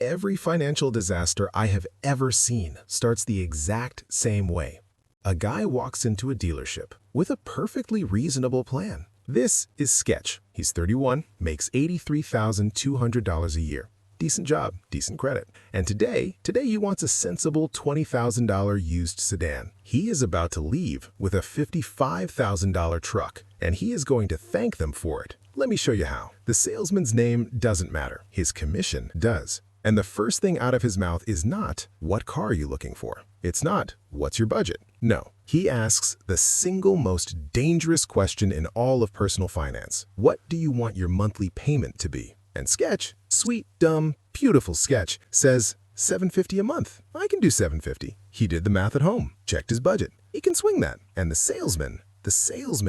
Every financial disaster I have ever seen starts the exact same way. A guy walks into a dealership with a perfectly reasonable plan. This is Sketch. He's 31, makes $83,200 a year. Decent job, decent credit. And today he wants a sensible $20,000 used sedan. He is about to leave with a $55,000 truck, and he is going to thank them for it. Let me show you how. The salesman's name doesn't matter. His commission does. And the first thing out of his mouth is not, "What car are you looking for?" It's not, "What's your budget?" No. He asks the single most dangerous question in all of personal finance. What do you want your monthly payment to be? And Sketch, sweet, dumb, beautiful Sketch, says, $750 a month. I can do $750. He did the math at home, checked his budget. He can swing that. And the salesman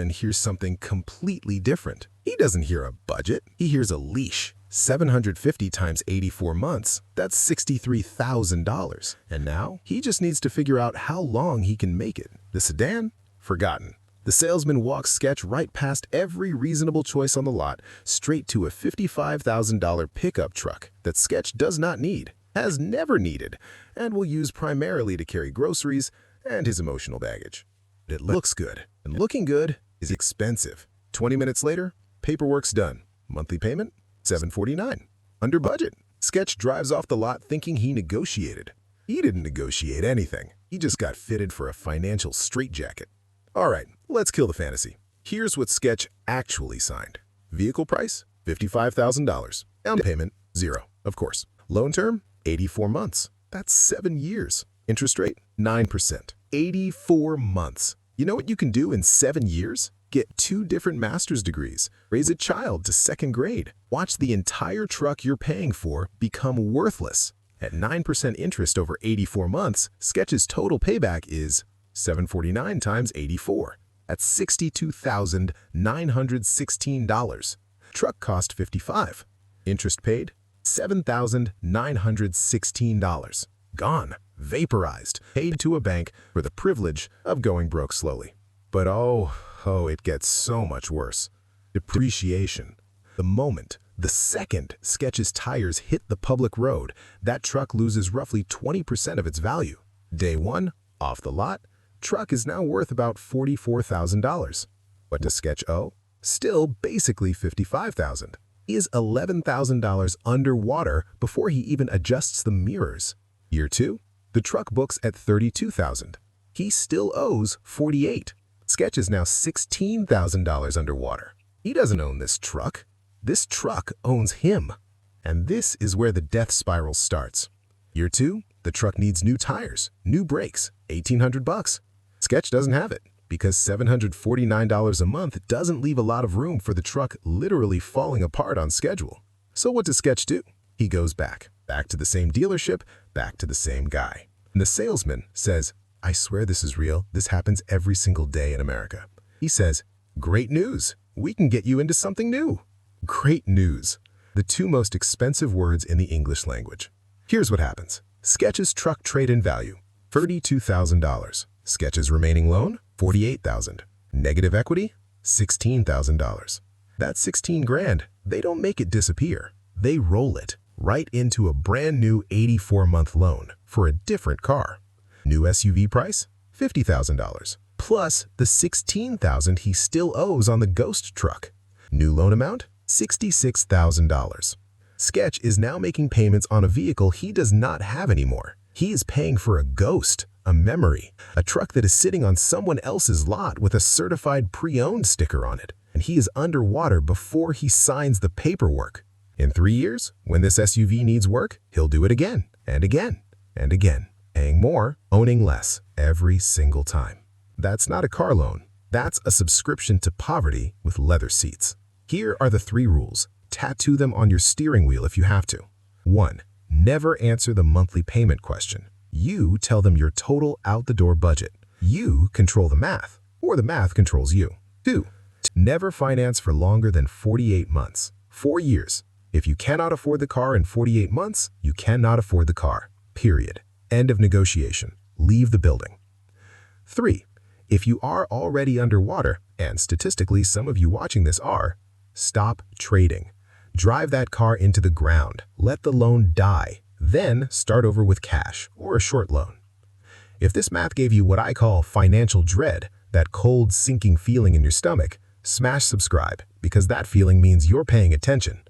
hears something completely different. He doesn't hear a budget. He hears a leash. 750 times 84 months, that's $63,000. And now, he just needs to figure out how long he can make it. The sedan? Forgotten. The salesman walks Sketch right past every reasonable choice on the lot, straight to a $55,000 pickup truck that Sketch does not need, has never needed, and will use primarily to carry groceries and his emotional baggage. It looks good, and looking good is expensive. 20 minutes later, paperwork's done. Monthly payment? $749. Under budget. Sketch drives off the lot thinking he negotiated. He didn't negotiate anything. He just got fitted for a financial straitjacket. All right, let's kill the fantasy. Here's what Sketch actually signed. Vehicle price? $55,000. Down payment? 0, of course. Loan term? 84 months. That's 7 years. Interest rate? 9%. 84 months. You know what you can do in 7 years? Get 2 different master's degrees, raise a child to 2nd grade, watch the entire truck you're paying for become worthless. At 9% interest over 84 months, Sketch's total payback is $749 times 84. That's $62,916. Truck cost $55. Interest paid $7,916. Gone, vaporized, paid to a bank for the privilege of going broke slowly. But oh, it gets so much worse. Depreciation. The second Sketch's tires hit the public road, that truck loses roughly 20% of its value. Day 1, off the lot, truck is now worth about $44,000. What does Sketch owe? Still basically $55,000. He is $11,000 underwater before he even adjusts the mirrors. Year 2, the truck books at $32,000. He still owes $48,000. Sketch is now $16,000 underwater. He doesn't own this truck. This truck owns him. And this is where the death spiral starts. Year 2, the truck needs new tires, new brakes, $1,800. Sketch doesn't have it because $749 a month doesn't leave a lot of room for the truck literally falling apart on schedule. So what does Sketch do? He goes back to the same dealership, back to the same guy. And the salesman says, "I swear this is real. This happens every single day in America." He says, "Great news. We can get you into something new." Great news. The 2 most expensive words in the English language. Here's what happens. Sketch's truck trade-in value, $32,000. Sketch's remaining loan, $48,000. Negative equity, $16,000. That's 16 grand. They don't make it disappear. They roll it right into a brand new 84-month loan for a different car. New SUV price, $50,000, plus the $16,000 he still owes on the ghost truck. New loan amount, $66,000. Sketch is now making payments on a vehicle he does not have anymore. He is paying for a ghost, a memory, a truck that is sitting on someone else's lot with a certified pre-owned sticker on it, and he is underwater before he signs the paperwork. In 3 years, when this SUV needs work, he'll do it again and again and again. Paying more, owning less, every single time. That's not a car loan. That's a subscription to poverty with leather seats. Here are the 3 rules. Tattoo them on your steering wheel if you have to. 1. Never answer the monthly payment question. You tell them your total out-the-door budget. You control the math, or the math controls you. 2. Never finance for longer than 48 months. 4 years. If you cannot afford the car in 48 months, you cannot afford the car. Period. End of negotiation. Leave the building. 3. If you are already underwater, and statistically some of you watching this are, stop trading. Drive that car into the ground. Let the loan die. Then start over with cash or a short loan. If this math gave you what I call financial dread, that cold, sinking feeling in your stomach, smash subscribe, because that feeling means you're paying attention.